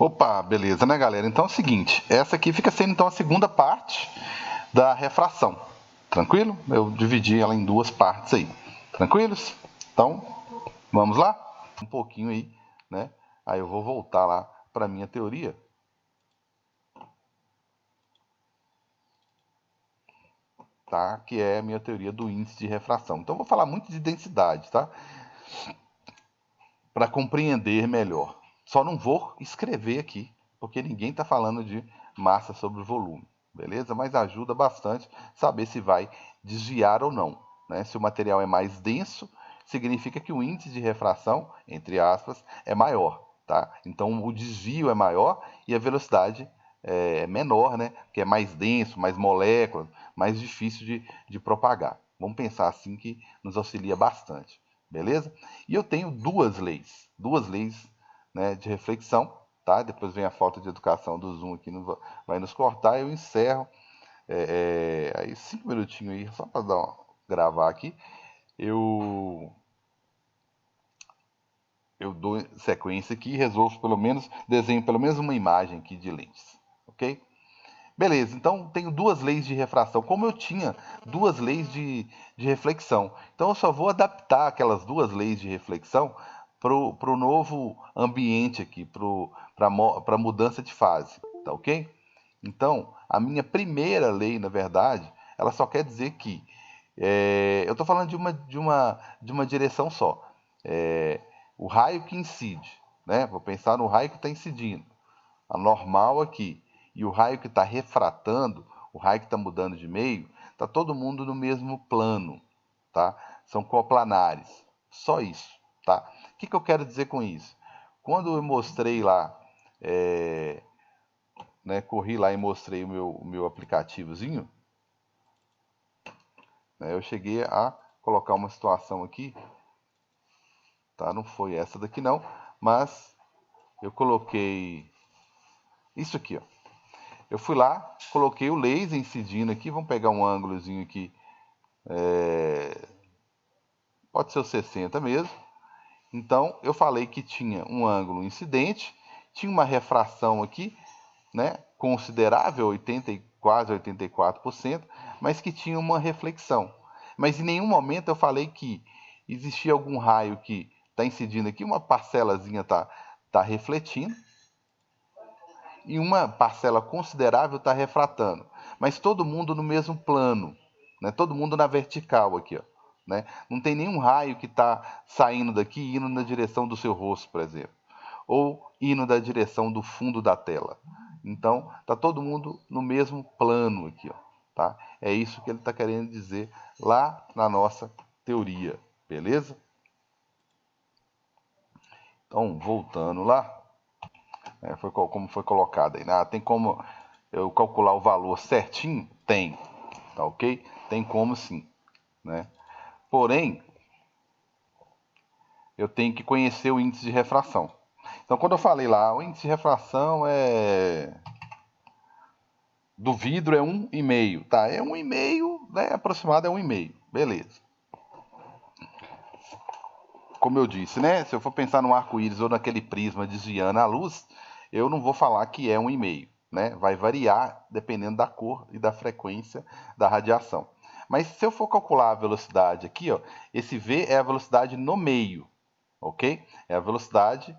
Opa, beleza, né, galera? Então é o seguinte, essa aqui fica sendo então a segunda parte da refração, tranquilo? Eu dividi ela em duas partes aí, tranquilos? Então, vamos lá? Um pouquinho aí, né? Aí eu vou voltar lá para minha teoria. Tá? Que é a minha teoria do índice de refração. Então, eu vou falar muito de densidade, tá? Para compreender melhor. Só não vou escrever aqui, porque ninguém está falando de massa sobre volume, beleza? Mas ajuda bastante saber se vai desviar ou não, né? Se o material é mais denso, significa que o índice de refração, entre aspas, é maior, tá? Então o desvio é maior e a velocidade é menor, né? Porque é mais denso, mais moléculas, mais difícil de propagar. Vamos pensar assim que nos auxilia bastante. Beleza? E eu tenho duas leis, né, de reflexão, tá? Depois vem a falta de educação do Zoom aqui, vai nos cortar, eu encerro, aí 5 minutinhos aí, só para gravar aqui, eu, eu dou sequência aqui e resolvo desenho pelo menos uma imagem aqui de lentes, ok? Beleza, então tenho duas leis de refração, como eu tinha duas leis de reflexão. Então eu só vou adaptar aquelas duas leis de reflexão para o novo ambiente aqui, para a mudança de fase, tá ok? Então, a minha primeira lei, na verdade, ela só quer dizer que eu estou falando de uma direção só. É, o raio que incide, né? Vou pensar no raio que está incidindo a normal aqui e o raio que está refratando, o raio que está mudando de meio, está todo mundo no mesmo plano, tá? São coplanares, só isso, tá? O que eu quero dizer com isso? Quando eu mostrei lá, né, corri lá e mostrei o meu aplicativozinho, né, eu cheguei a colocar uma situação aqui, tá? Não foi essa daqui não, mas eu coloquei isso aqui, ó. Eu fui lá, coloquei o laser incidindo aqui, vamos pegar um ângulozinho aqui, pode ser o 60 mesmo. Então, eu falei que tinha um ângulo incidente, tinha uma refração aqui, né, considerável, quase 84%, mas que tinha uma reflexão. Mas em nenhum momento eu falei que existia algum raio que está incidindo aqui, uma parcelazinha tá refletindo, e uma parcela considerável está refratando. Mas todo mundo no mesmo plano, né? Todo mundo na vertical aqui, ó, né? Não tem nenhum raio que está saindo daqui e indo na direção do seu rosto, por exemplo, ou indo na direção do fundo da tela. Então, tá todo mundo no mesmo plano aqui, ó, tá? É isso que ele está querendo dizer lá na nossa teoria, beleza? Então, voltando lá, como foi colocado aí. Tem como eu calcular o valor certinho? Tem, tá ok? Tem como sim, né? Porém, eu tenho que conhecer o índice de refração. Então, quando eu falei lá, o índice de refração do vidro é 1,5, tá? É 1,5, né? Aproximado é 1,5, beleza. Como eu disse, né? Se eu for pensar no arco-íris ou naquele prisma desviando a luz, eu não vou falar que é 1,5, né? Vai variar dependendo da cor e da frequência da radiação. Mas se eu for calcular a velocidade aqui, ó, esse V é a velocidade no meio, ok? É a velocidade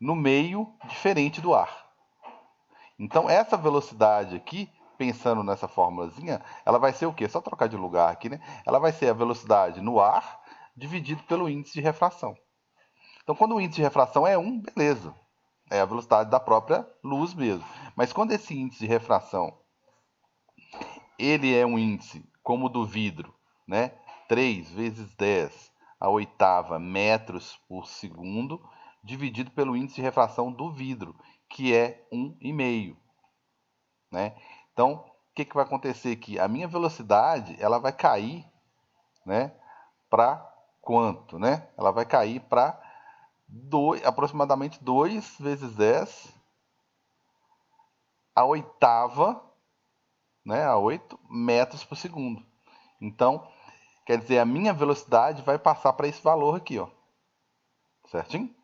no meio diferente do ar. Então essa velocidade aqui, pensando nessa formulazinha, ela vai ser o quê? Só trocar de lugar aqui, né? Ela vai ser a velocidade no ar dividido pelo índice de refração. Então, quando o índice de refração é 1, beleza. É a velocidade da própria luz mesmo. Mas quando esse índice de refração ele é um índice como o do vidro, né? 3 vezes 10 a oitava metros por segundo, dividido pelo índice de refração do vidro, que é 1,5. Né? Então, o que vai acontecer aqui? A minha velocidade ela vai cair, né, para quanto? Né? Ela vai cair para aproximadamente 2 vezes 10 a oitava, né, a 8 metros por segundo. Então, quer dizer, a minha velocidade vai passar para esse valor aqui, ó. Certinho?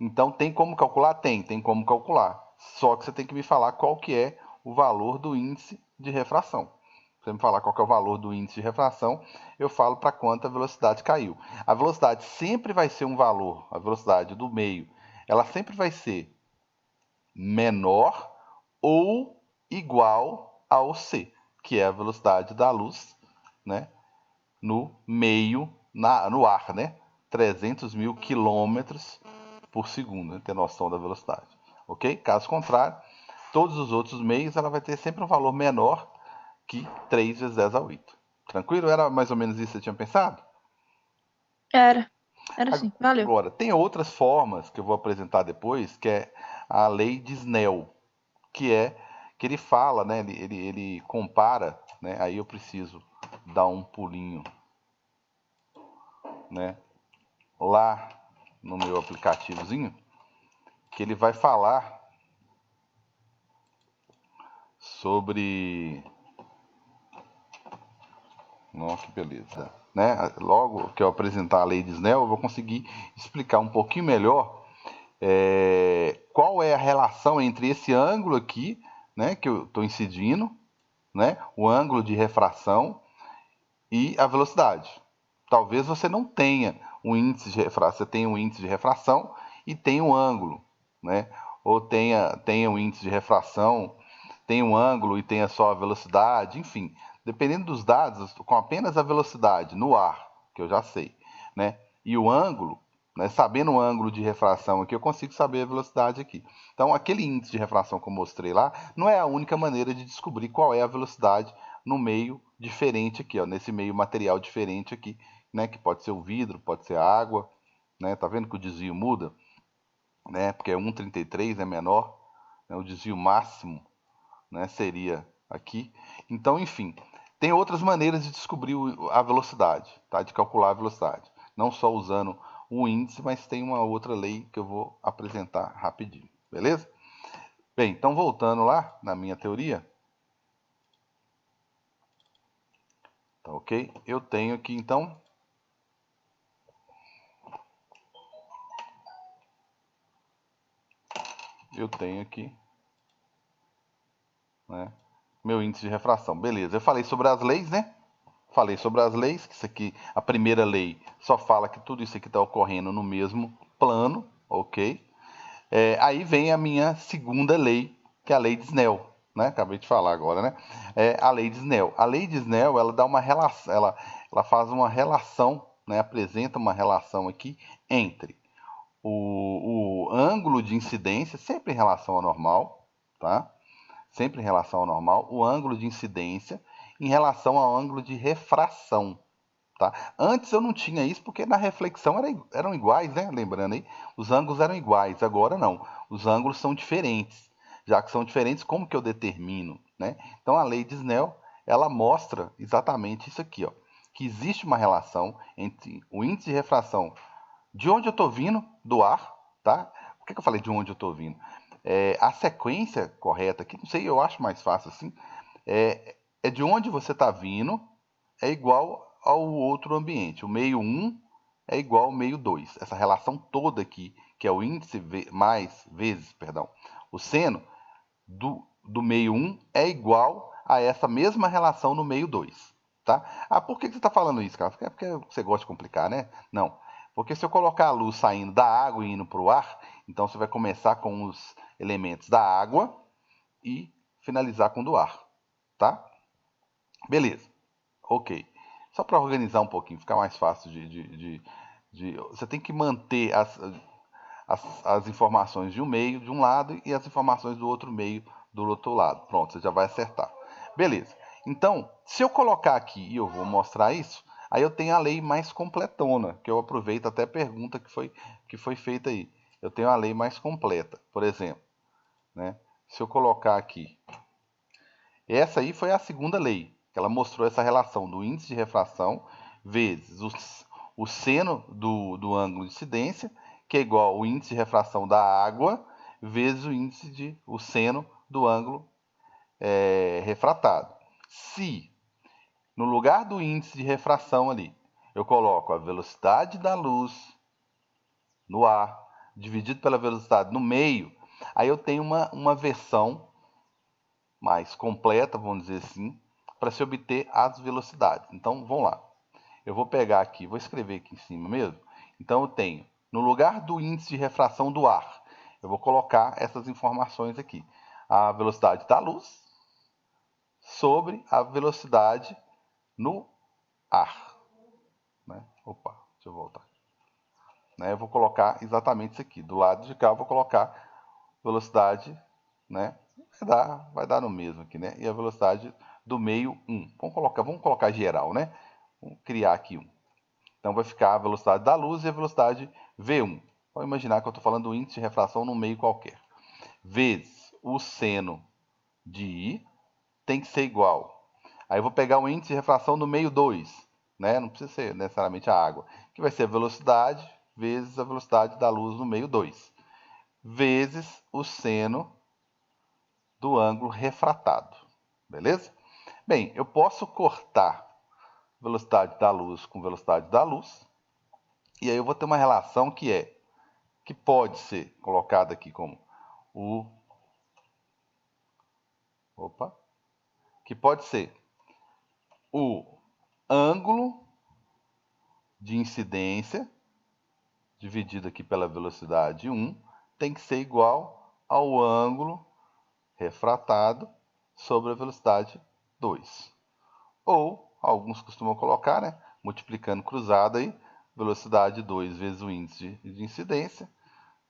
Então, tem como calcular? Tem como calcular. Só que você tem que me falar qual que é o valor do índice de refração. Se você me falar qual que é o valor do índice de refração, eu falo para quanto a velocidade caiu. A velocidade sempre vai ser um valor, a velocidade do meio, ela sempre vai ser menor ou igual ao c, que é a velocidade da luz, né, no meio, no ar, né? 300 mil quilômetros por segundo, né? Ter noção da velocidade, ok? Caso contrário, todos os outros meios ela vai ter sempre um valor menor que 3 vezes 10 a 8. Tranquilo? Era mais ou menos isso que você tinha pensado? Era sim. Valeu. Agora, tem outras formas que eu vou apresentar depois, que é a lei de Snell, que é que ele fala, né? Ele compara, né? Aí eu preciso dar um pulinho, né? Lá no meu aplicativozinho, que ele vai falar sobre. Nossa, que beleza. Né? Logo que eu apresentar a lei de Snell, eu vou conseguir explicar um pouquinho melhor qual é a relação entre esse ângulo aqui, né, que eu estou incidindo, né, o ângulo de refração e a velocidade. Talvez você não tenha um índice de refração, você tenha um índice de refração e tenha um ângulo, né? Ou tenha um índice de refração, tenha um ângulo e tenha só a velocidade, enfim. Dependendo dos dados, com apenas a velocidade no ar, que eu já sei, né? E o ângulo, né? Sabendo o ângulo de refração aqui, eu consigo saber a velocidade aqui. Então, aquele índice de refração que eu mostrei lá, não é a única maneira de descobrir qual é a velocidade no meio diferente aqui, ó, nesse meio material diferente aqui, né, que pode ser o vidro, pode ser a água, né? Tá vendo que o desvio muda, né? Porque é 1,33 é menor, né? O desvio máximo, né, seria aqui. Então, enfim, tem outras maneiras de descobrir a velocidade, tá? De calcular a velocidade, não só usando o índice, mas tem uma outra lei que eu vou apresentar rapidinho, beleza? Bem, então voltando lá na minha teoria, tá ok? Eu tenho aqui então eu tenho aqui, né, meu índice de refração. Beleza, eu falei sobre as leis, né? Falei sobre as leis, que isso aqui, a primeira lei só fala que tudo isso aqui está ocorrendo no mesmo plano, ok? Aí vem a minha segunda lei, que é a lei de Snell, né? Acabei de falar agora, né? A lei de Snell. A lei de Snell, ela dá uma relação, ela faz uma relação, né? Apresenta uma relação aqui entre o ângulo de incidência, sempre em relação ao normal, tá? Sempre em relação ao normal, o ângulo de incidência em relação ao ângulo de refração, tá? Antes eu não tinha isso porque na reflexão eram iguais, né? Lembrando aí, os ângulos eram iguais, agora não. Os ângulos são diferentes. Já que são diferentes, como que eu determino, né? Então a lei de Snell, ela mostra exatamente isso aqui, ó, que existe uma relação entre o índice de refração de onde eu estou vindo, do ar, tá? Por que eu falei de onde eu estou vindo? A sequência correta aqui, não sei, eu acho mais fácil assim, é de onde você está vindo, é igual ao outro ambiente. O meio 1 é igual ao meio 2. Essa relação toda aqui, que é o índice mais vezes, perdão, o seno do meio 1 é igual a essa mesma relação no meio 2. Tá? Ah, por que você está falando isso, cara? Porque você gosta de complicar, né? Não. Porque se eu colocar a luz saindo da água e indo para o ar, então você vai começar com os elementos da água e finalizar com o do ar. Tá? Beleza. Ok. Só para organizar um pouquinho, ficar mais fácil você tem que manter as informações de um meio de um lado e as informações do outro meio do outro lado. Pronto, você já vai acertar. Beleza. Então, se eu colocar aqui e eu vou mostrar isso, aí eu tenho a lei mais completona, que eu aproveito até a pergunta que foi feita aí. Eu tenho a lei mais completa, por exemplo, né? Se eu colocar aqui, essa aí foi a segunda lei, que ela mostrou essa relação do índice de refração vezes o seno do ângulo de incidência, que é igual ao índice de refração da água, vezes o seno do ângulo refratado. Se, no lugar do índice de refração ali, eu coloco a velocidade da luz no ar dividido pela velocidade no meio, aí eu tenho uma versão mais completa, vamos dizer assim, para se obter as velocidades. Então, vamos lá. Eu vou pegar aqui, vou escrever aqui em cima mesmo. Então, eu tenho, no lugar do índice de refração do ar, eu vou colocar essas informações aqui. A velocidade da luz sobre a velocidade no ar. Né? Opa, deixa eu voltar. Né? Eu vou colocar exatamente isso aqui. Do lado de cá, eu vou colocar velocidade, né? Vai dar no mesmo aqui, né? E a velocidade do meio 1. Vamos colocar geral, né? Vamos criar aqui 1. Então vai ficar a velocidade da luz e a velocidade V1. Vamos imaginar que eu estou falando do índice de refração num meio qualquer. Vezes o seno de I tem que ser igual. Aí eu vou pegar o índice de refração do meio 2, né? Não precisa ser necessariamente a água, que vai ser a velocidade vezes a velocidade da luz no meio 2, vezes o seno do ângulo refratado. Beleza? Bem, eu posso cortar velocidade da luz com velocidade da luz, e aí eu vou ter uma relação que pode ser colocada aqui como que pode ser o ângulo de incidência dividido aqui pela velocidade 1 tem que ser igual ao ângulo refratado sobre a velocidade 2. Ou, alguns costumam colocar, né, multiplicando cruzado aí, velocidade 2 vezes o índice de incidência,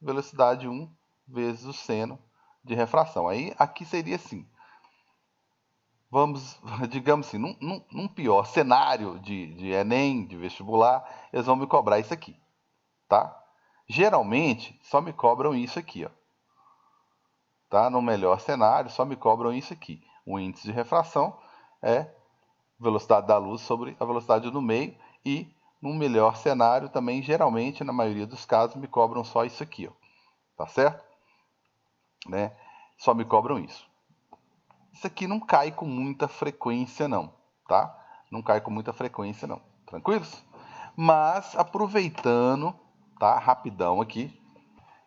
velocidade 1 vezes o seno de refração. Aí, aqui seria assim, digamos assim, num pior cenário de Enem, de vestibular, eles vão me cobrar isso aqui, tá? Geralmente, só me cobram isso aqui, ó. Tá? No melhor cenário, só me cobram isso aqui. O índice de refração é velocidade da luz sobre a velocidade do meio e no melhor cenário também, geralmente, na maioria dos casos, me cobram só isso aqui, ó. Tá certo? Né? Só me cobram isso. Isso aqui não cai com muita frequência, não, tá? Não cai com muita frequência, não. Tranquilos? Mas, aproveitando, tá? Rapidão aqui.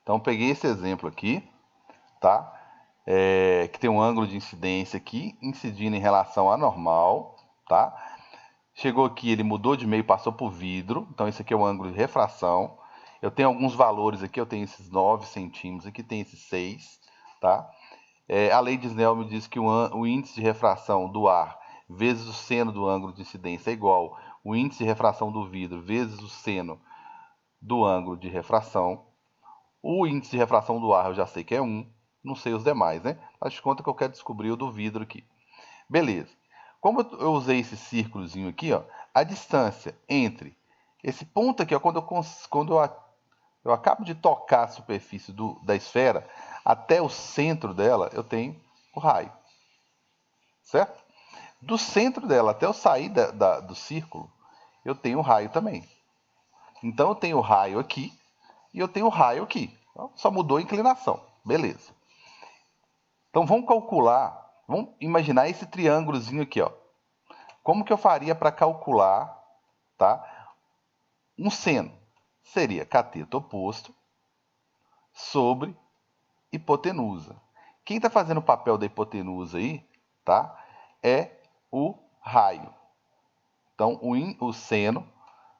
Então, peguei esse exemplo aqui, tá? Que tem um ângulo de incidência aqui, incidindo em relação à normal, tá? Chegou aqui, ele mudou de meio, passou por vidro, então esse aqui é o ângulo de refração. Eu tenho alguns valores aqui, eu tenho esses 9 centímetros, aqui tem esses 6, tá? A lei de Snell me diz que o índice de refração do ar vezes o seno do ângulo de incidência é igual o índice de refração do vidro vezes o seno do ângulo de refração. O índice de refração do ar eu já sei que é 1, não sei os demais, né? Faz de conta que eu quero descobrir o do vidro aqui. Beleza. Como eu usei esse círculozinho aqui, ó, a distância entre esse ponto aqui, ó, quando eu acabo de tocar a superfície da esfera até o centro dela, eu tenho o raio. Certo? Do centro dela até eu sair do círculo, eu tenho o raio também. Então eu tenho o raio aqui e eu tenho o raio aqui. Então, só mudou a inclinação. Beleza. Então vamos calcular, vamos imaginar esse triângulozinho aqui, ó. Como que eu faria para calcular, tá? Um seno seria cateto oposto sobre hipotenusa. Quem está fazendo o papel da hipotenusa aí, tá? É o raio. Então o seno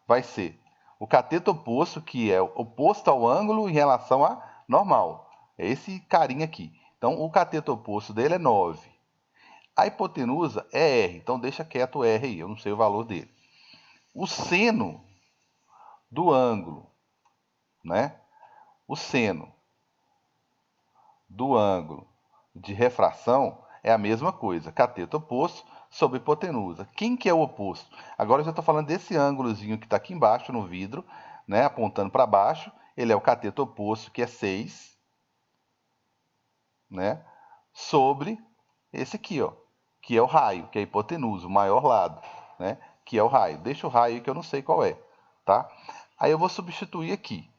vai ser o cateto oposto, que é oposto ao ângulo em relação a normal. É esse carinha aqui. Então o cateto oposto dele é 9. A hipotenusa é R, então deixa quieto o R aí, eu não sei o valor dele. O seno do ângulo, né? O seno do ângulo de refração é a mesma coisa, cateto oposto sobre hipotenusa. Quem que é o oposto? Agora eu já estou falando desse ângulozinho que está aqui embaixo no vidro, né? Apontando para baixo, ele é o cateto oposto, que é 6, né? Sobre esse aqui, ó, que é o raio, que é a hipotenusa, o maior lado, né? Que é o raio. Deixa o raio aí que eu não sei qual é, tá? Aí eu vou substituir aqui,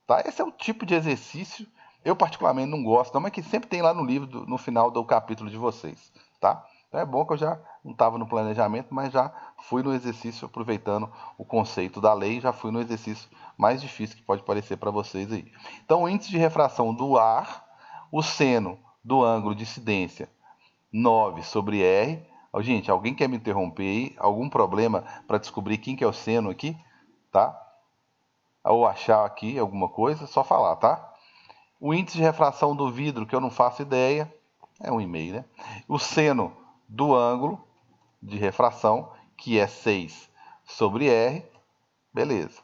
tá? Esse é o tipo de exercício, eu particularmente não gosto, não, mas que sempre tem lá no livro, no final do capítulo de vocês, tá? Então é bom que eu já não estava no planejamento, mas já fui no exercício, aproveitando o conceito da lei, já fui no exercício mais difícil que pode parecer para vocês aí. Então, o índice de refração do ar, o seno do ângulo de incidência, 9 sobre R. Gente, alguém quer me interromper aí? Algum problema para descobrir quem que é o seno aqui? Tá? Ou achar aqui alguma coisa, só falar, tá? O índice de refração do vidro, que eu não faço ideia, é 1,5, né? O seno do ângulo de refração, que é 6 sobre R, beleza.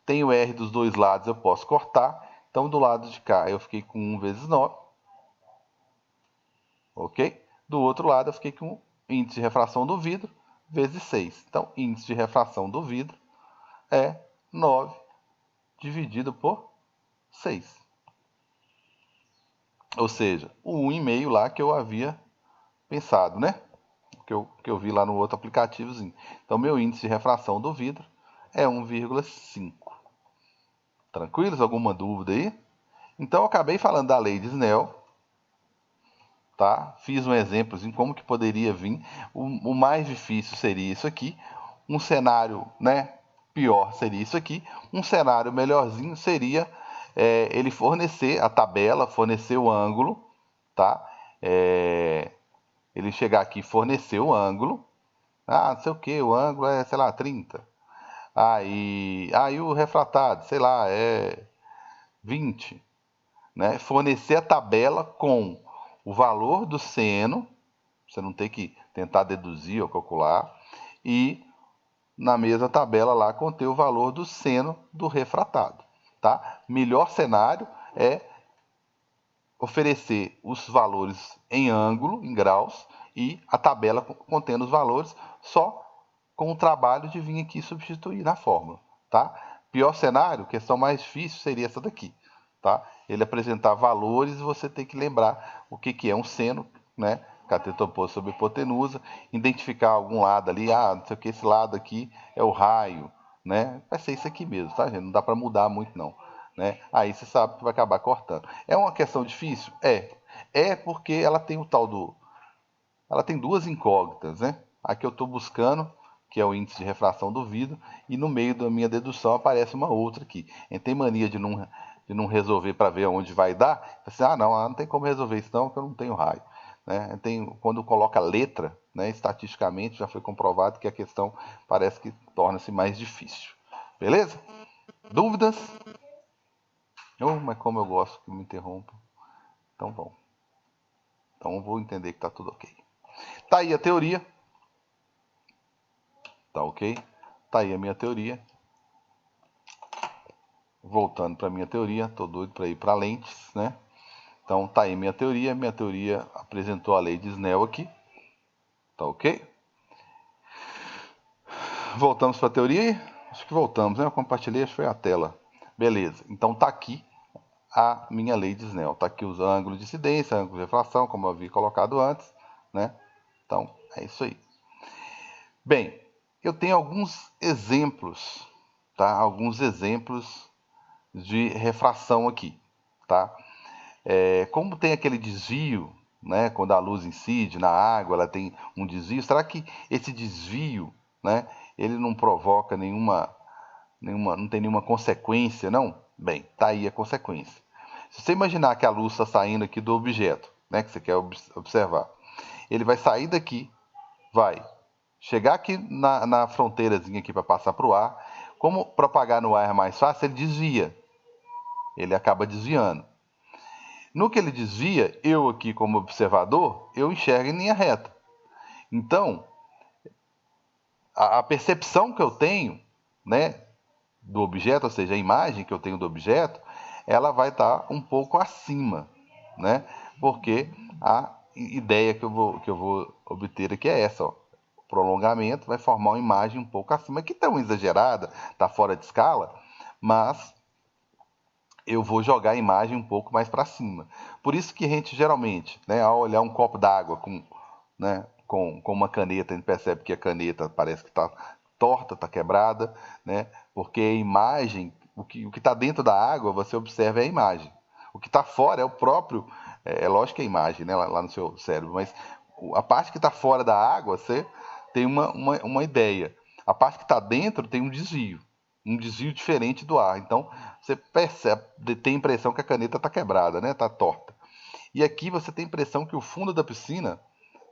Tem o R dos dois lados, eu posso cortar. Então, do lado de cá, eu fiquei com 1 vezes 9. Ok? Do outro lado, eu fiquei com índice de refração do vidro vezes 6. Então, índice de refração do vidro é 9 dividido por 6. Ou seja, o 1,5 lá que eu havia pensado, né? Que eu vi lá no outro aplicativozinho. Então, meu índice de refração do vidro é 1,5. Tranquilos? Alguma dúvida aí? Então, eu acabei falando da lei de Snell, tá? Fiz um exemplo em como que poderia vir. O mais difícil seria isso aqui. Um cenário, né, pior seria isso aqui. Um cenário melhorzinho seria ele fornecer a tabela, fornecer o ângulo, tá? Ele chegar aqui e fornecer o ângulo. Ah, não sei o que, o ângulo é, sei lá, 30. Aí o refratado, sei lá, é 20. Né? Fornecer a tabela com o valor do seno, você não tem que tentar deduzir ou calcular, e na mesma tabela lá conter o valor do seno do refratado. Tá? Melhor cenário é oferecer os valores em ângulo, em graus, e a tabela contendo os valores, só com o trabalho de vir aqui substituir na fórmula. Tá? Pior cenário, questão mais difícil, seria essa daqui. Tá? Ele apresentar valores e você tem que lembrar o que é um seno, né? Cateto oposto sobre hipotenusa, identificar algum lado ali, não sei o que, esse lado aqui é o raio, né? Vai ser isso aqui mesmo, tá, gente? Não dá para mudar muito, não. Né? Aí você sabe que vai acabar cortando. É uma questão difícil? É porque ela tem o tal do... Ela tem duas incógnitas, né? A que eu estou buscando, que é o índice de refração do vidro, e no meio da minha dedução aparece uma outra aqui. A gente tem mania de não resolver para ver onde vai dar. Assim, não tem como resolver isso não, porque eu não tenho raio. Né? Quando coloca letra, né, estatisticamente já foi comprovado que a questão parece que torna-se mais difícil. Beleza? Dúvidas? Mas como eu gosto que me interrompam. Então bom. Então eu vou entender que está tudo ok. Tá aí a teoria. Tá ok? Tá aí a minha teoria. Voltando para minha teoria, tô doido para ir para lentes, né? Então tá aí minha teoria. Minha teoria apresentou a lei de Snell aqui. Tá ok? Voltamos para a teoria? Acho que voltamos, né? Eu compartilhei, acho que foi a tela. Beleza. Então tá aqui a minha lei de Snell. Tá aqui os ângulos de incidência, ângulos de refração, como eu havia colocado antes, né? Então é isso aí. Bem, eu tenho alguns exemplos, tá? Alguns exemplos de refração aqui, tá? Como tem aquele desvio, né? Quando a luz incide na água, ela tem um desvio. Será que esse desvio, né? Ele não provoca não tem nenhuma consequência, não? Bem, tá aí a consequência. Se você imaginar que a luz está saindo aqui do objeto, né? Que você quer observar, ele vai sair daqui, vai chegar aqui na fronteirazinha aqui para passar para o ar. Como propagar no ar é mais fácil, ele desvia. Ele acaba desviando. No que ele desvia, eu aqui como observador, eu enxergo em linha reta. Então, a percepção que eu tenho, né, do objeto, ou seja, a imagem que eu tenho do objeto, ela vai estar um pouco acima, né? Porque a ideia que eu vou obter aqui é essa, ó. O prolongamento vai formar uma imagem um pouco acima, que tão exagerada, está fora de escala, mas eu vou jogar a imagem um pouco mais para cima. Por isso que a gente geralmente, né, ao olhar um copo d'água com uma caneta, a gente percebe que a caneta parece que está torta, está quebrada, né? Porque a imagem, o que está dentro da água, você observa é a imagem. O que está fora é o próprio, lógico que é a imagem, né, lá no seu cérebro, mas A parte que está fora da água, você tem uma ideia. A parte que está dentro tem um desvio diferente do ar. Então, você percebe, tem a impressão que a caneta está quebrada, né? Está torta. E aqui você tem a impressão que o fundo da piscina,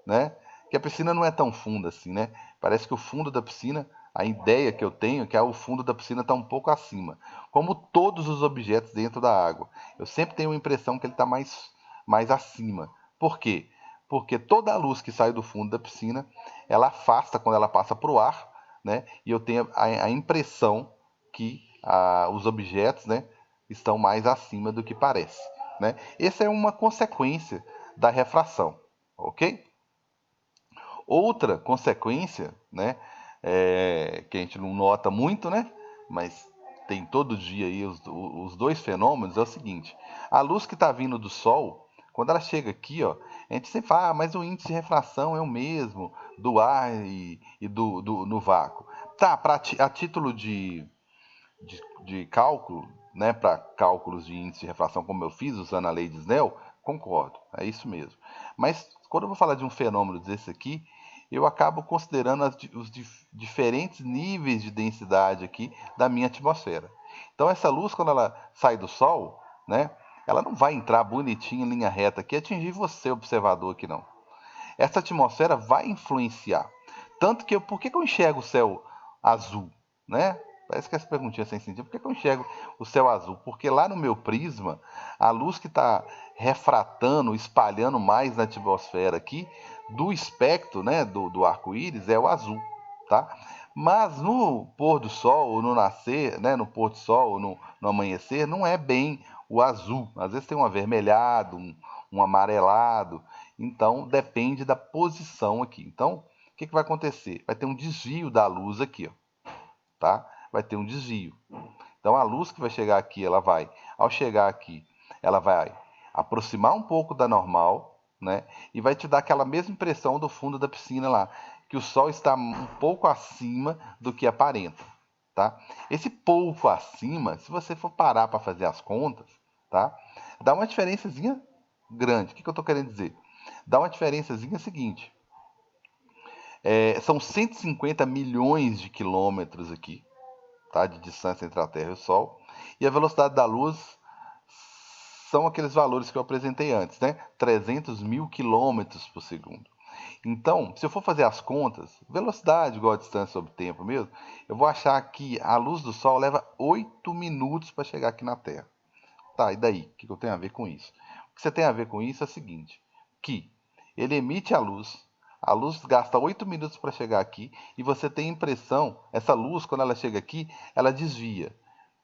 né? Que a piscina não é tão funda assim, né? Parece que o fundo da piscina, a ideia que eu tenho é que o fundo da piscina está um pouco acima. Como todos os objetos dentro da água. Eu sempre tenho a impressão que ele está mais acima. Por quê? Porque toda a luz que sai do fundo da piscina, ela afasta quando ela passa para o ar, né? E eu tenho a impressão que os objetos, né, estão mais acima do que parece, né? Essa é uma consequência da refração, ok? Outra consequência, né, que a gente não nota muito, né, mas tem todo dia aí os dois fenômenos, é o seguinte: a luz que está vindo do Sol, quando ela chega aqui, ó, a gente sempre fala, mas o índice de refração é o mesmo do ar e no vácuo. Tá, a título de cálculo, né, para cálculos de índice de refração, como eu fiz usando a lei de Snell, concordo, é isso mesmo. Mas quando eu vou falar de um fenômeno desse aqui, eu acabo considerando os diferentes níveis de densidade aqui da minha atmosfera. Então essa luz, quando ela sai do Sol, né, ela não vai entrar bonitinha em linha reta aqui e atingir você, observador, aqui não. Essa atmosfera vai influenciar. Tanto que por que eu enxergo o céu azul, né? Parece que essa perguntinha é sem sentido. Por que eu enxergo o céu azul? Porque lá no meu prisma, a luz que está refratando, espalhando mais na atmosfera aqui, do espectro, né, do arco-íris, é o azul, tá? Mas no pôr do sol, ou no nascer, né, no pôr do sol, ou no amanhecer, não é bem o azul. Às vezes tem um avermelhado, um amarelado. Então, depende da posição aqui. Então, o que vai acontecer? Vai ter um desvio da luz aqui, ó, tá? Vai ter um desvio. Então, a luz que vai chegar aqui, ao chegar aqui, ela vai aproximar um pouco da normal, né? E vai te dar aquela mesma impressão do fundo da piscina lá, que o Sol está um pouco acima do que aparenta, tá? Esse pouco acima, se você for parar para fazer as contas, tá? Dá uma diferençazinha grande. O que eu estou querendo dizer? Dá uma diferençazinha seguinte. São 150 milhões de quilômetros aqui, tá, de distância entre a Terra e o Sol. E a velocidade da luz são aqueles valores que eu apresentei antes, né? 300 mil quilômetros por segundo. Então, se eu for fazer as contas, velocidade igual a distância sobre tempo mesmo, eu vou achar que a luz do Sol leva 8 minutos para chegar aqui na Terra. Tá, e daí? O que eu tenho a ver com isso? O que você tem a ver com isso é o seguinte, que ele emite a luz gasta 8 minutos para chegar aqui, e você tem a impressão, essa luz, quando ela chega aqui, ela desvia,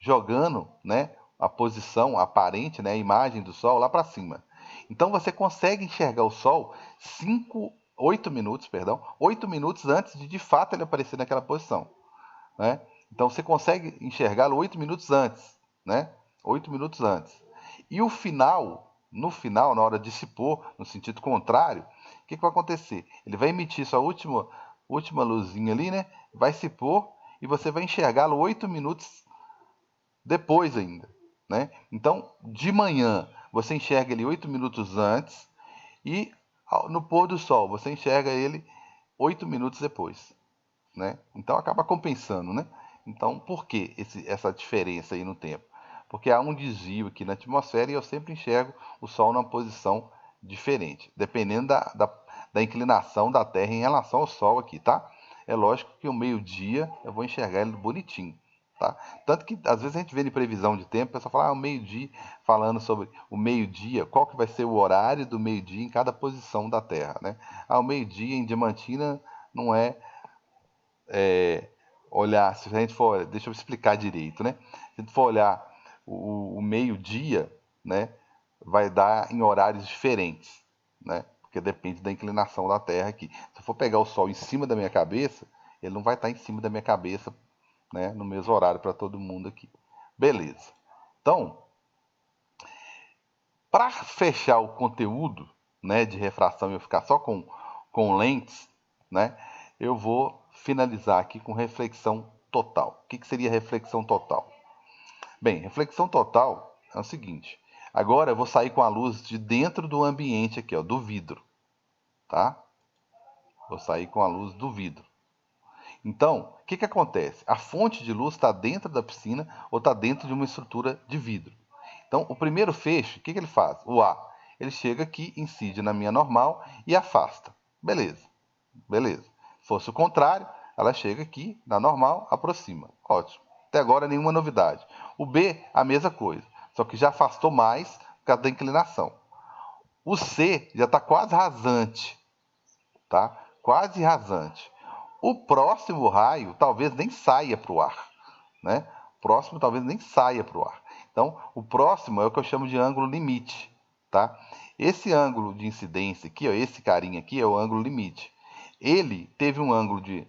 jogando, né, a posição aparente, né, a imagem do Sol lá para cima. Então você consegue enxergar o Sol 8 minutos, perdão, 8 minutos antes de fato ele aparecer naquela posição, né? Então você consegue enxergá-lo 8 minutos antes, né? 8 minutos antes. E o final, no final, na hora de se pôr, no sentido contrário, o que vai acontecer? Ele vai emitir sua última luzinha ali, né? Vai se pôr e você vai enxergá-lo 8 minutos depois ainda, né? Então, de manhã, você enxerga ele 8 minutos antes e no pôr do sol, você enxerga ele 8 minutos depois, né? Então acaba compensando, né? Então, por que essa diferença aí no tempo? Porque há um desvio aqui na atmosfera e eu sempre enxergo o Sol numa posição diferente, dependendo da inclinação da Terra em relação ao Sol aqui, tá? É lógico que o meio-dia eu vou enxergar ele bonitinho, tá? Tanto que às vezes a gente vê em previsão de tempo, o pessoal fala, o meio-dia, falando sobre o meio-dia, qual que vai ser o horário do meio-dia em cada posição da Terra, né? O meio-dia em Diamantina não é olhar, se a gente for, deixa eu explicar direito, né? Se a gente for olhar o meio-dia, né, vai dar em horários diferentes, né? Porque depende da inclinação da Terra aqui. Se eu for pegar o Sol em cima da minha cabeça, ele não vai estar em cima da minha cabeça, né, no mesmo horário para todo mundo aqui. Beleza. Então, para fechar o conteúdo, né, de refração e eu ficar só com lentes, né, eu vou finalizar aqui com reflexão total. O que seria reflexão total? Bem, reflexão total é o seguinte. Agora eu vou sair com a luz de dentro do ambiente aqui, ó, do vidro, tá? Vou sair com a luz do vidro. Então, o que acontece? A fonte de luz está dentro da piscina ou está dentro de uma estrutura de vidro. Então, o primeiro feixe, o que ele faz? O A, ele chega aqui, incide na minha normal e afasta. Beleza, beleza. Se fosse o contrário, ela chega aqui, na normal, aproxima. Ótimo. Até agora, nenhuma novidade. O B, a mesma coisa, só que já afastou mais por causa da inclinação. O C já está quase rasante, tá? Quase rasante. O próximo raio talvez nem saia para o ar, né? O próximo talvez nem saia para o ar. Então, o próximo é o que eu chamo de ângulo limite, tá? Esse ângulo de incidência aqui, ó, esse carinha aqui é o ângulo limite. Ele teve um ângulo de,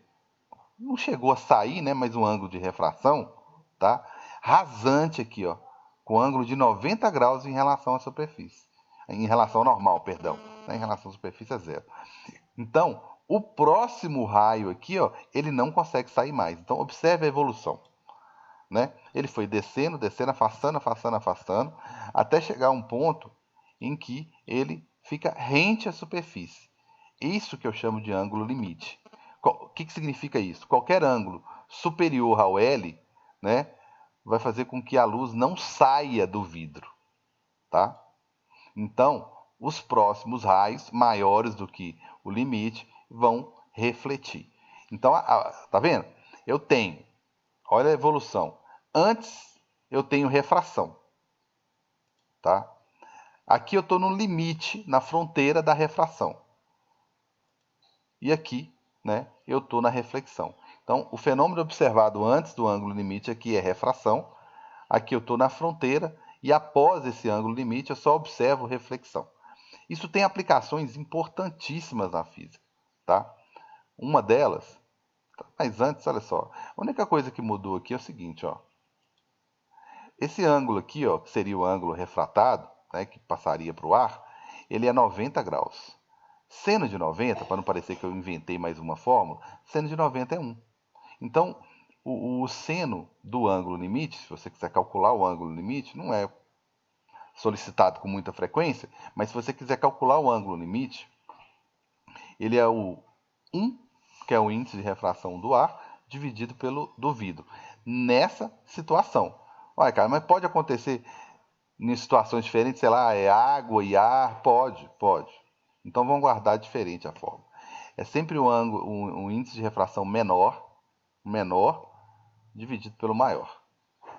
não chegou a sair, né? Mas um ângulo de refração, tá? Rasante aqui, ó, com ângulo de 90 graus em relação à superfície, em relação ao normal, perdão, né? Em relação à superfície é zero. Então, o próximo raio aqui, ó, ele não consegue sair mais. Então, observe a evolução, né? Ele foi descendo, descendo, afastando, afastando, afastando, até chegar a um ponto em que ele fica rente à superfície. Isso que eu chamo de ângulo limite. O que significa isso? Qualquer ângulo superior ao L, né, vai fazer com que a luz não saia do vidro, tá? Então, os próximos raios, maiores do que o limite, vão refletir. Então, tá vendo? Eu tenho, olha a evolução. Antes, eu tenho refração, tá? Aqui eu estou no limite, na fronteira da refração. E aqui, né, eu estou na reflexão. Então, o fenômeno observado antes do ângulo limite aqui é refração. Aqui eu estou na fronteira e após esse ângulo limite eu só observo reflexão. Isso tem aplicações importantíssimas na física, tá? Uma delas, mas antes, olha só, a única coisa que mudou aqui é o seguinte, ó. Esse ângulo aqui, ó, que seria o ângulo refratado, né, que passaria para o ar, ele é 90 graus. Seno de 90, para não parecer que eu inventei mais uma fórmula, seno de 90 é 1. Então, o seno do ângulo limite, se você quiser calcular o ângulo limite, não é solicitado com muita frequência, mas se você quiser calcular o ângulo limite, ele é o 1, que é o índice de refração do ar, dividido pelo do vidro. Nessa situação. Olha, cara, mas pode acontecer em situações diferentes, sei lá, é água e ar? Pode, pode. Então vamos guardar diferente a forma. É sempre um índice de refração menor, dividido pelo maior.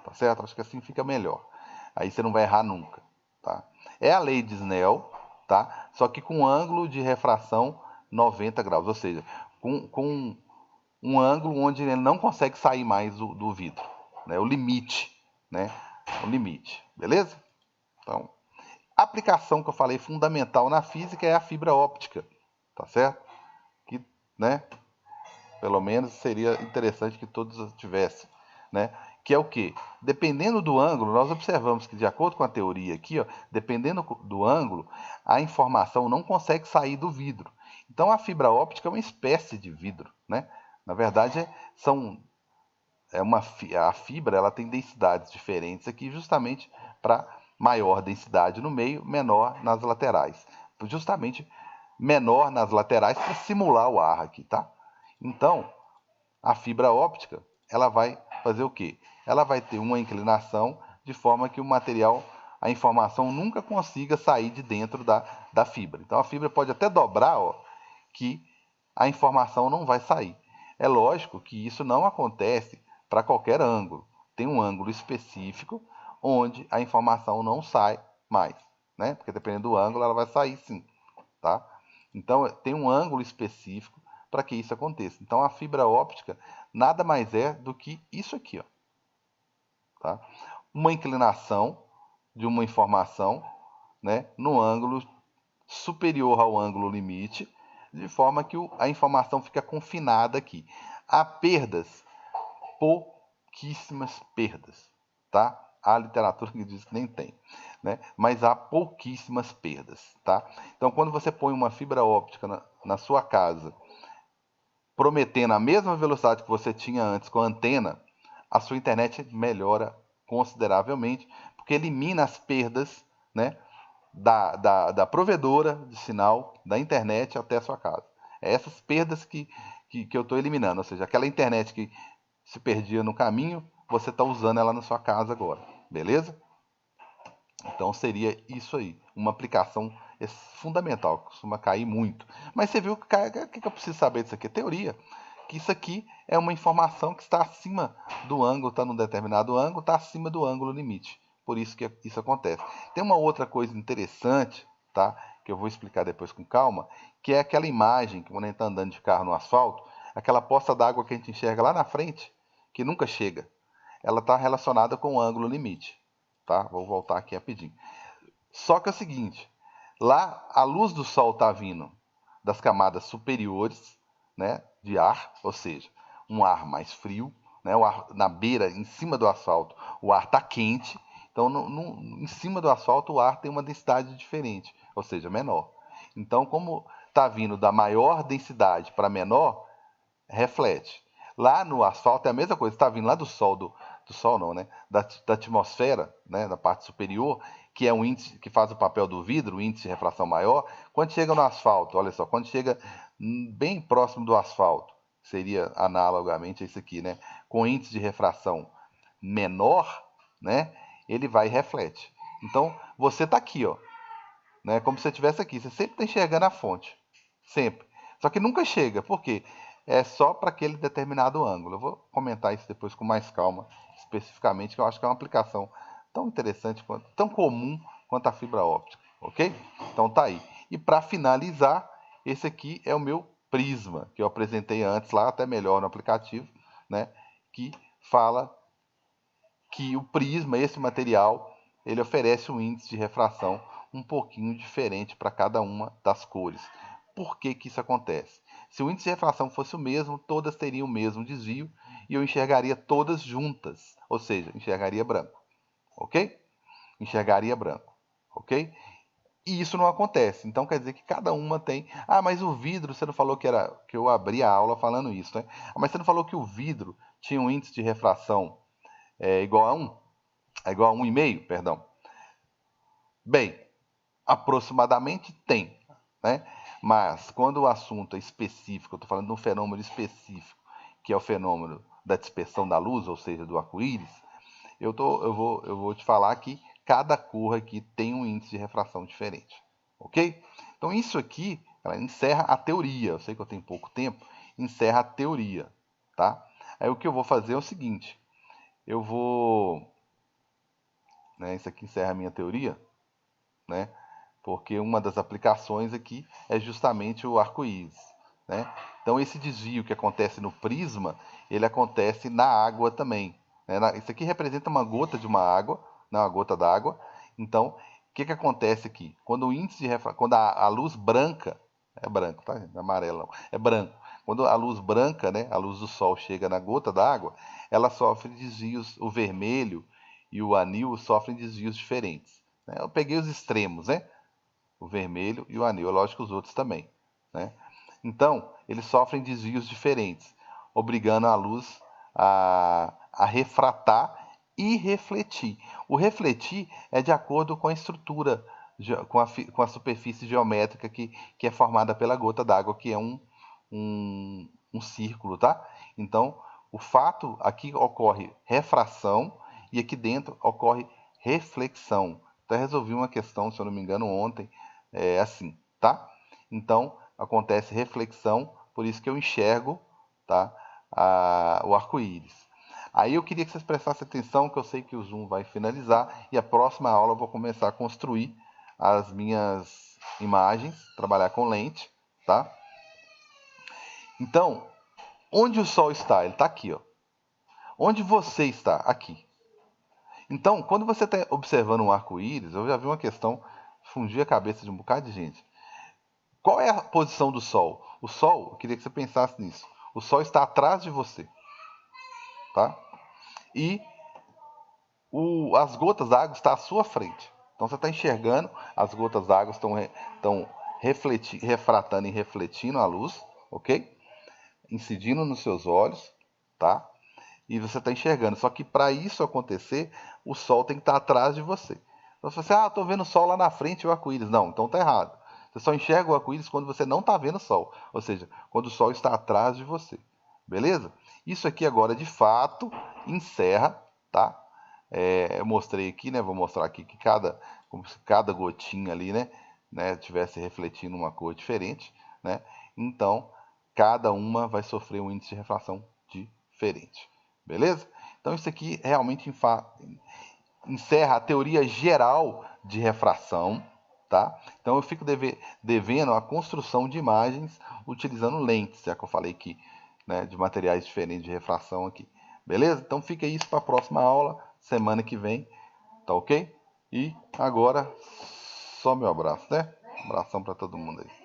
Tá certo? Acho que assim fica melhor. Aí você não vai errar nunca. Tá? É a lei de Snell, tá? Só que com ângulo de refração 90 graus, ou seja, com um ângulo onde ele não consegue sair mais do vidro, né? O limite, né? O limite, beleza? Então, a aplicação que eu falei fundamental na física é a fibra óptica, tá certo? Que, né? Pelo menos seria interessante que todos tivessem, né? Que é o quê? Dependendo do ângulo, nós observamos que, de acordo com a teoria aqui, ó, dependendo do ângulo, a informação não consegue sair do vidro. Então, a fibra óptica é uma espécie de vidro, né? Na verdade, a fibra ela tem densidades diferentes aqui, justamente para maior densidade no meio, menor nas laterais. Justamente menor nas laterais para simular o ar aqui, tá? Então, a fibra óptica, ela vai fazer o quê? Ela vai ter uma inclinação de forma que o material, a informação nunca consiga sair de dentro da fibra. Então, a fibra pode até dobrar, ó, que a informação não vai sair. É lógico que isso não acontece para qualquer ângulo. Tem um ângulo específico onde a informação não sai mais, né? Porque dependendo do ângulo, ela vai sair sim, tá? Então, tem um ângulo específico para que isso aconteça. Então, a fibra óptica nada mais é do que isso aqui, ó, tá? Uma inclinação de uma informação, né, no ângulo superior ao ângulo limite, de forma que a informação fica confinada aqui. Há perdas, pouquíssimas perdas, tá? Há literatura que diz que nem tem, né? Mas há pouquíssimas perdas, tá? Então, quando você põe uma fibra óptica na sua casa, prometendo a mesma velocidade que você tinha antes com a antena, a sua internet melhora consideravelmente, porque elimina as perdas, né, da provedora de sinal da internet até a sua casa. É essas perdas que eu estou eliminando. Ou seja, aquela internet que se perdia no caminho, você está usando ela na sua casa agora. Beleza? Então seria isso aí. Uma aplicação fundamental, costuma cair muito. Mas você viu que o que eu preciso saber disso aqui? Teoria. Que isso aqui é uma informação que está acima do ângulo, está num determinado ângulo, está acima do ângulo limite. Por isso que isso acontece. Tem uma outra coisa interessante, tá? Que eu vou explicar depois com calma, que é aquela imagem que quando a gente está andando de carro no asfalto, aquela poça d'água que a gente enxerga lá na frente, que nunca chega, ela está relacionada com o ângulo limite, tá? Vou voltar aqui rapidinho. Só que é o seguinte, lá a luz do sol está vindo das camadas superiores, né, de ar, ou seja, um ar mais frio, né, o ar na beira, em cima do asfalto, o ar está quente, então em cima do asfalto o ar tem uma densidade diferente, ou seja, menor. Então, como está vindo da maior densidade para menor, reflete. Lá no asfalto é a mesma coisa, está vindo lá do sol, do sol não, né? Da atmosfera, né? Da parte superior, que é um índice que faz o papel do vidro, o índice de refração maior. Quando chega no asfalto, olha só, quando chega bem próximo do asfalto, seria analogamente isso aqui, né? Com índice de refração menor, né? Ele vai e reflete. Então, você está aqui, ó, né? Como se você estivesse aqui. Você sempre está enxergando a fonte. Sempre. Só que nunca chega. Por quê? É só para aquele determinado ângulo. Eu vou comentar isso depois com mais calma, especificamente, que eu acho que é uma aplicação tão interessante, tão comum quanto a fibra óptica. Ok? Então tá aí. E para finalizar, esse aqui é o meu prisma, que eu apresentei antes lá, até melhor no aplicativo, né? Que fala que o prisma, esse material, ele oferece um índice de refração um pouquinho diferente para cada uma das cores. Por que que isso acontece? Se o índice de refração fosse o mesmo, todas teriam o mesmo desvio e eu enxergaria todas juntas, ou seja, enxergaria branco, ok? Enxergaria branco, ok? E isso não acontece. Então quer dizer que cada uma tem. Ah, mas o vidro, você não falou que era que eu abri a aula falando isso, né? Ah, mas você não falou que o vidro tinha um índice de refração igual a 1? É igual a 1,5, perdão. Bem, aproximadamente tem, né? Mas quando o assunto é específico, eu estou falando de um fenômeno específico, que é o fenômeno da dispersão da luz, ou seja, do arco-íris, eu vou te falar que cada cor aqui tem um índice de refração diferente, ok? Então isso aqui, ela encerra a teoria. Eu sei que eu tenho pouco tempo, encerra a teoria, tá? Aí o que eu vou fazer é o seguinte, eu vou, né? Isso aqui encerra a minha teoria, né? Porque uma das aplicações aqui é justamente o arco-íris, né? Então esse desvio que acontece no prisma, ele acontece na água também, né? Isso aqui representa uma gota de uma água, não, uma gota d'água. Então, o que que acontece aqui? Quando o índice de quando a luz branca, é branco, tá? Não é amarelo, não, é branco. Quando a luz branca, né, a luz do sol chega na gota d'água, ela sofre desvios, o vermelho e o anil sofrem desvios diferentes, né? Eu peguei os extremos, né? O vermelho e o anil, é lógico que os outros também, né? Então, eles sofrem desvios diferentes, obrigando a luz a refratar e refletir. O refletir é de acordo com a estrutura, com a superfície geométrica que é formada pela gota d'água, que é um círculo, tá? Então, o fato aqui ocorre refração e aqui dentro ocorre reflexão. Até resolvi uma questão, se eu não me engano, ontem, assim, tá? Então, acontece reflexão, por isso que eu enxergo, tá? O arco-íris. Aí eu queria que vocês prestassem atenção, que eu sei que o Zoom vai finalizar, e a próxima aula eu vou começar a construir as minhas imagens, trabalhar com lente, tá? Então, onde o Sol está? Ele está aqui, ó. Onde você está? Aqui. Então, quando você está observando um arco-íris, eu já vi uma questão fundir a cabeça de um bocado de gente. Qual é a posição do Sol? O Sol, eu queria que você pensasse nisso. O Sol está atrás de você, tá? E as gotas d'água estão à sua frente. Então você está enxergando, as gotas d'água estão refratando e refletindo a luz, ok? Incidindo nos seus olhos, tá? E você está enxergando. Só que para isso acontecer, o Sol tem que estar atrás de você. Então você fala assim, estou vendo o Sol lá na frente e o arco-íris. Não, então está errado. Você só enxerga o arco-íris quando você não está vendo o sol, ou seja, quando o sol está atrás de você. Beleza? Isso aqui agora, de fato, encerra, tá? Eu mostrei aqui, né? Vou mostrar aqui que como se cada gotinha ali, né, tivesse refletindo uma cor diferente, né? Então, cada uma vai sofrer um índice de refração diferente. Beleza? Então, isso aqui realmente encerra a teoria geral de refração, tá? Então, eu fico devendo a construção de imagens utilizando lentes, já que eu falei que, né, de materiais diferentes de refração aqui. Beleza? Então, fica isso para a próxima aula, semana que vem, tá ok? E agora, só meu abraço, né? Um abração para todo mundo aí.